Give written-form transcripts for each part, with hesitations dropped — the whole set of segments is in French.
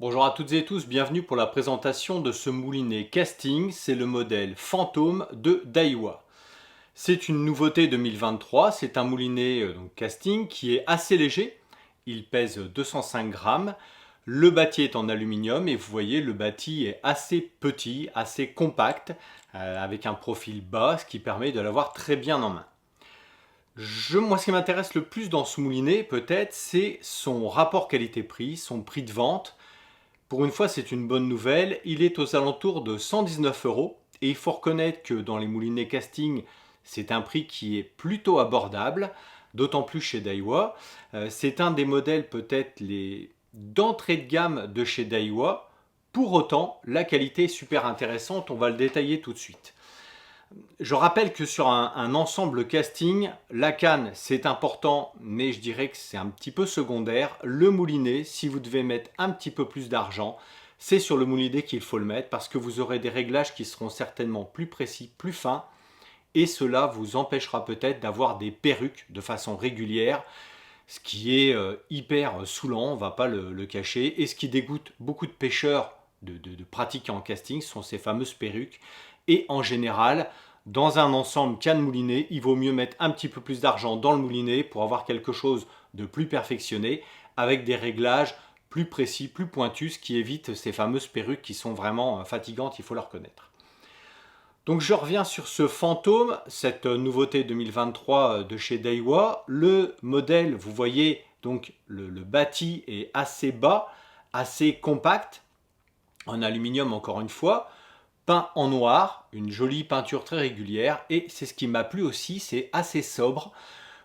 Bonjour à toutes et tous, bienvenue pour la présentation de ce moulinet casting, c'est le modèle Fantôme de Daiwa. C'est une nouveauté 2023, c'est un moulinet donc casting qui est assez léger, il pèse 205 grammes, le bâti est en aluminium et vous voyez le bâti est assez petit, assez compact, avec un profil bas, ce qui permet de l'avoir très bien en main. Moi, ce qui m'intéresse le plus dans ce moulinet, peut-être, c'est son rapport qualité-prix, son prix de vente. Pour une fois, c'est une bonne nouvelle. Il est aux alentours de 119 euros. Et il faut reconnaître que dans les moulinets casting, c'est un prix qui est plutôt abordable, d'autant plus chez Daiwa. C'est un des modèles peut-être les d'entrée de gamme de chez Daiwa. Pour autant, la qualité est super intéressante. On va le détailler tout de suite. Je rappelle que sur un ensemble casting, la canne c'est important, mais je dirais que c'est un petit peu secondaire. Le moulinet, si vous devez mettre un petit peu plus d'argent, c'est sur le moulinet qu'il faut le mettre parce que vous aurez des réglages qui seront certainement plus précis, plus fins, et cela vous empêchera peut-être d'avoir des perruques de façon régulière, ce qui est hyper saoulant, on ne va pas le cacher, et ce qui dégoûte beaucoup de pêcheurs de pratiquer en casting, ce sont ces fameuses perruques. Et en général, dans un ensemble canne moulinet, il vaut mieux mettre un petit peu plus d'argent dans le moulinet pour avoir quelque chose de plus perfectionné, avec des réglages plus précis, plus pointus, ce qui évite ces fameuses perruques qui sont vraiment fatigantes, il faut le reconnaître. Donc je reviens sur ce Fantôme, cette nouveauté 2023 de chez Daiwa. Le modèle, vous voyez, donc le bâti est assez bas, assez compact, en aluminium encore une fois, peint en noir, une jolie peinture très régulière, et c'est ce qui m'a plu aussi, c'est assez sobre.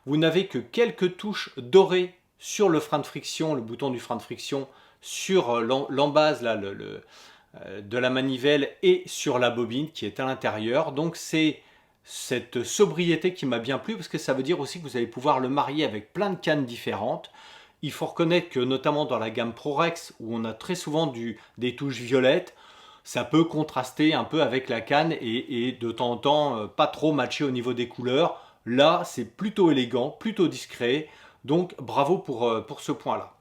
Vous n'avez que quelques touches dorées sur le frein de friction, le bouton du frein de friction, sur l'embase là, de la manivelle et sur la bobine qui est à l'intérieur. Donc c'est cette sobriété qui m'a bien plu parce que ça veut dire aussi que vous allez pouvoir le marier avec plein de cannes différentes. Il faut reconnaître que notamment dans la gamme ProRex où on a très souvent des touches violettes, ça peut contraster un peu avec la canne et de temps en temps pas trop matcher au niveau des couleurs. Là c'est plutôt élégant, plutôt discret, donc bravo pour ce point là.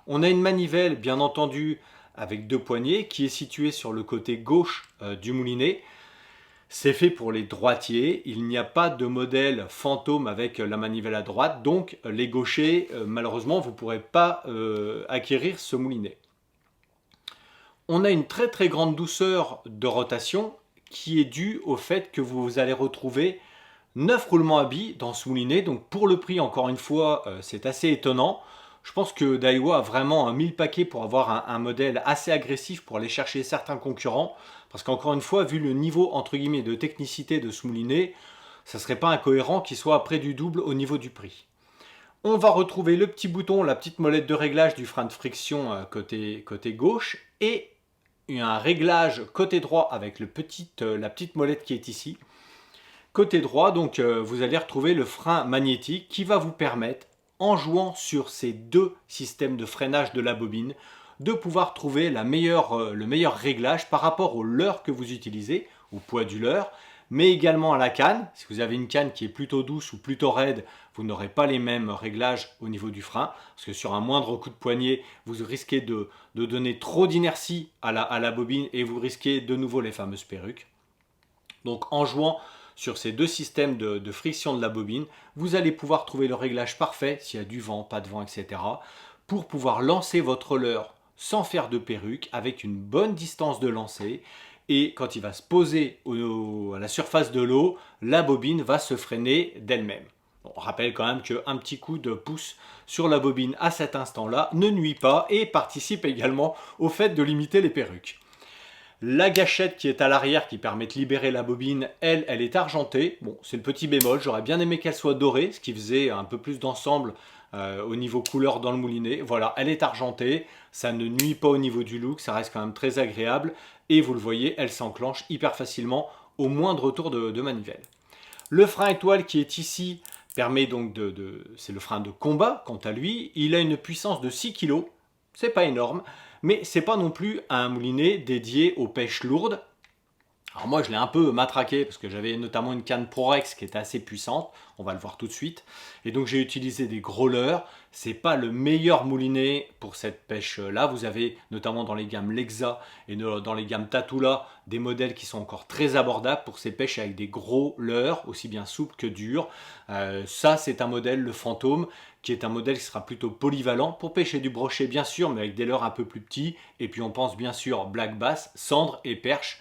On a une manivelle bien entendu avec deux poignées qui est située sur le côté gauche du moulinet. C'est fait pour les droitiers, il n'y a pas de modèle fantôme avec la manivelle à droite, donc les gauchers, malheureusement, vous ne pourrez pas acquérir ce moulinet. On a une très très grande douceur de rotation qui est due au fait que vous allez retrouver 9 roulements à billes dans ce moulinet, donc pour le prix, encore une fois, c'est assez étonnant. Je pense que Daiwa a vraiment mis le paquet pour avoir un modèle assez agressif pour aller chercher certains concurrents. Parce qu'encore une fois, vu le niveau entre guillemets de technicité de ce moulinet, ça ne serait pas incohérent qu'il soit près du double au niveau du prix. On va retrouver le petit bouton, la petite molette de réglage du frein de friction côté gauche et un réglage côté droit avec la petite molette qui est ici. Côté droit, donc vous allez retrouver le frein magnétique qui va vous permettre, en jouant sur ces deux systèmes de freinage de la bobine, de pouvoir trouver le meilleur réglage par rapport au leurre que vous utilisez, au poids du leurre, mais également à la canne. Si vous avez une canne qui est plutôt douce ou plutôt raide, vous n'aurez pas les mêmes réglages au niveau du frein, parce que sur un moindre coup de poignet, vous risquez de donner trop d'inertie à la bobine et vous risquez de nouveau les fameuses perruques. Donc en jouant sur ces deux systèmes de friction de la bobine, vous allez pouvoir trouver le réglage parfait, s'il y a du vent, pas de vent, etc. pour pouvoir lancer votre leurre sans faire de perruque, avec une bonne distance de lancer. Et quand il va se poser à la surface de l'eau, la bobine va se freiner d'elle-même. On rappelle quand même qu'un petit coup de pouce sur la bobine à cet instant-là ne nuit pas et participe également au fait de limiter les perruques. La gâchette qui est à l'arrière qui permet de libérer la bobine, elle est argentée. Bon, c'est le petit bémol, j'aurais bien aimé qu'elle soit dorée, ce qui faisait un peu plus d'ensemble au niveau couleur dans le moulinet. Voilà, elle est argentée, ça ne nuit pas au niveau du look, ça reste quand même très agréable. Et vous le voyez, elle s'enclenche hyper facilement au moindre tour de manivelle. Le frein étoile qui est ici permet donc c'est le frein de combat quant à lui. Il a une puissance de 6 kg, c'est pas énorme. Mais ce n'est pas non plus un moulinet dédié aux pêches lourdes. Alors moi je l'ai un peu matraqué parce que j'avais notamment une canne Prorex qui était assez puissante, on va le voir tout de suite. Et donc j'ai utilisé des gros leurres. C'est pas le meilleur moulinet pour cette pêche là. Vous avez notamment dans les gammes Lexa et dans les gammes Tatula des modèles qui sont encore très abordables pour ces pêches avec des gros leurres, aussi bien souples que durs. Ça c'est un modèle, le Fantôme, qui est un modèle qui sera plutôt polyvalent pour pêcher du brochet bien sûr, mais avec des leurres un peu plus petits. Et puis on pense bien sûr black bass, cendre et perche.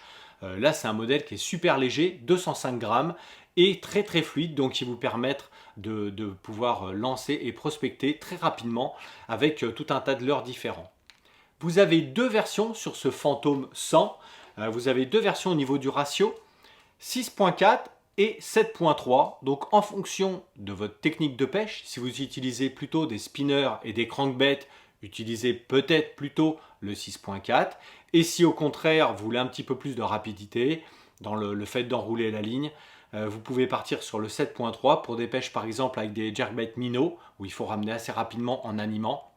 Là, c'est un modèle qui est super léger, 205 grammes, et très très fluide, donc qui vous permettre de pouvoir lancer et prospecter très rapidement avec tout un tas de leurres différents. Vous avez deux versions sur ce Fantôme 100. Vous avez deux versions au niveau du ratio, 6.4 et 7.3. Donc en fonction de votre technique de pêche, si vous utilisez plutôt des spinners et des crankbaits, utilisez peut-être plutôt le 6.4. Et si au contraire vous voulez un petit peu plus de rapidité dans le fait d'enrouler la ligne, vous pouvez partir sur le 7.3 pour des pêches par exemple avec des jerkbaits minnows où il faut ramener assez rapidement en animant.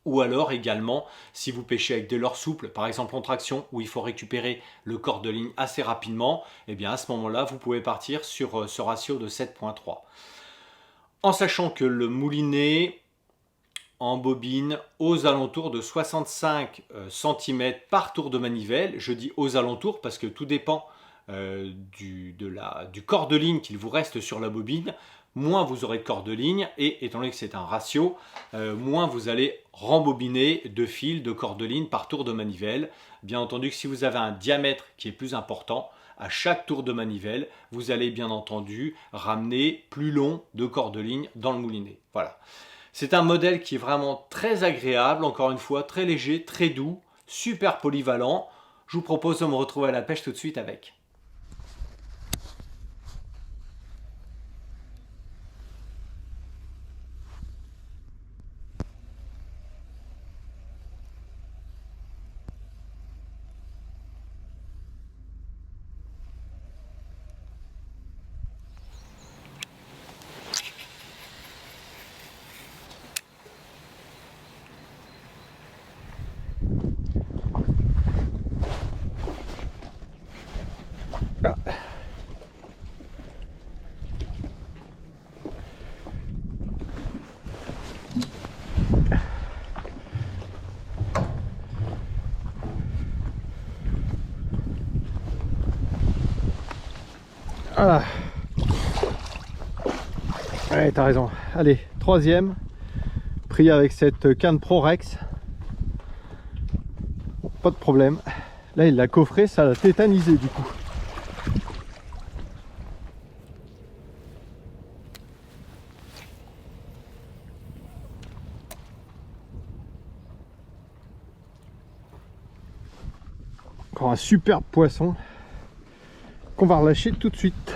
Ou alors également si vous pêchez avec des leurres souples, par exemple en traction où il faut récupérer le corps de ligne assez rapidement, et bien à ce moment-là vous pouvez partir sur ce ratio de 7.3. En sachant que le moulinet en bobine aux alentours de 65 cm par tour de manivelle. Je dis aux alentours parce que tout dépend du corps de ligne qu'il vous reste sur la bobine. Moins vous aurez de corps de ligne et étant donné que c'est un ratio, moins vous allez rembobiner de fil de corps de ligne par tour de manivelle. Bien entendu que si vous avez un diamètre qui est plus important, à chaque tour de manivelle, vous allez bien entendu ramener plus long de corps de ligne dans le moulinet. Voilà. C'est un modèle qui est vraiment très agréable, encore une fois, très léger, très doux, super polyvalent. Je vous propose de me retrouver à la pêche tout de suite avec. Voilà. Ouais, t'as raison. Allez, troisième. Pris avec cette canne Prorex. Bon, pas de problème. Là, il l'a coffré, ça l'a tétanisé du coup. Encore un superbe poisson qu'on va relâcher tout de suite.